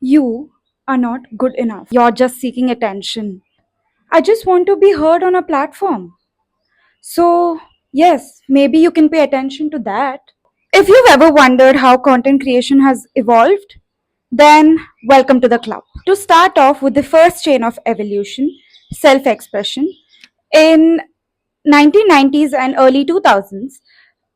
You are not good enough. You're just seeking attention. I just want to be heard on a platform. So, yes, maybe you can pay attention to that. If you've ever wondered how content creation has evolved, then welcome to the club. To start off with the first chain of evolution, self expression, in 1990s and early 2000s,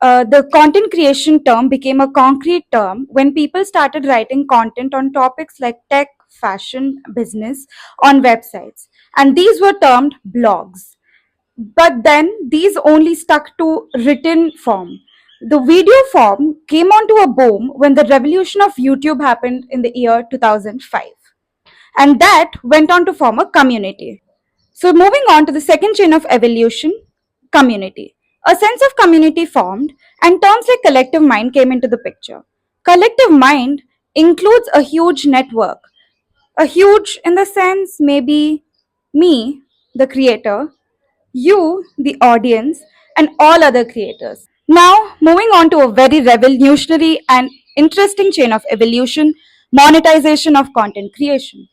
the content creation term became a concrete term when people started writing content on topics like tech, fashion, business on websites. And these were termed blogs. But then these only stuck to written form. The video form came onto a boom when the revolution of YouTube happened in the year 2005. And that went on to form a community. So, moving on to the second chain of evolution, community. A sense of community formed, and terms like collective mind came into the picture. Collective mind includes a huge network. A huge, in the sense, maybe me, the creator, you, the audience, and all other creators. Now, moving on to a very revolutionary and interesting chain of evolution, monetization of content creation.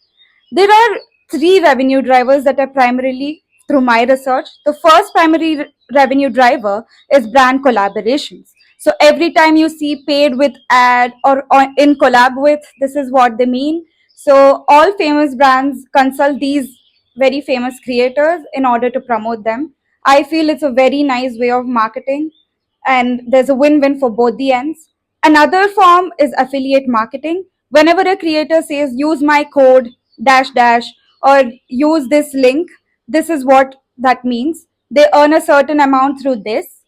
There are three revenue drivers that are primarily through my research. The first primary revenue driver is brand collaborations. So every time you see paid with ad or in collab with, this is what they mean. So all famous brands consult these very famous creators in order to promote them. I feel it's a very nice way of marketing and there's a win-win for both the ends. Another form is affiliate marketing. Whenever a creator says use my code dash dash or use this link, this is what that means. They earn a certain amount through this.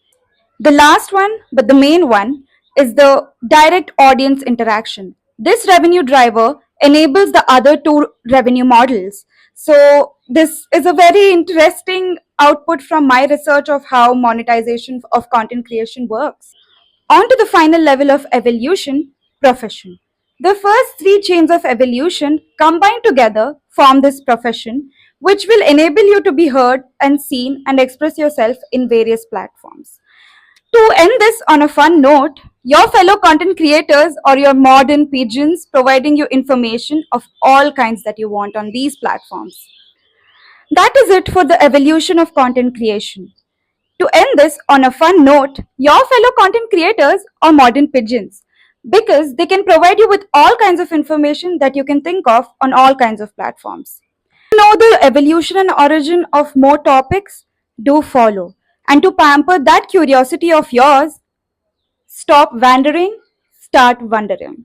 The last one, but the main one, is the direct audience interaction. This revenue driver enables the other two revenue models. So, this is a very interesting output from my research of how monetization of content creation works. On to the final level of evolution, profession. The first three chains of evolution combined together form this profession, which will enable you to be heard and seen and express yourself in various platforms. To end this on a fun note, your fellow content creators or your modern pigeons providing you information of all kinds that you want on these platforms. That is it for the evolution of content creation. To end this on a fun note, your fellow content creators are modern pigeons because they can provide you with all kinds of information that you can think of on all kinds of platforms. To know the evolution and origin of more topics, do follow. And to pamper that curiosity of yours, stop wandering, start wondering.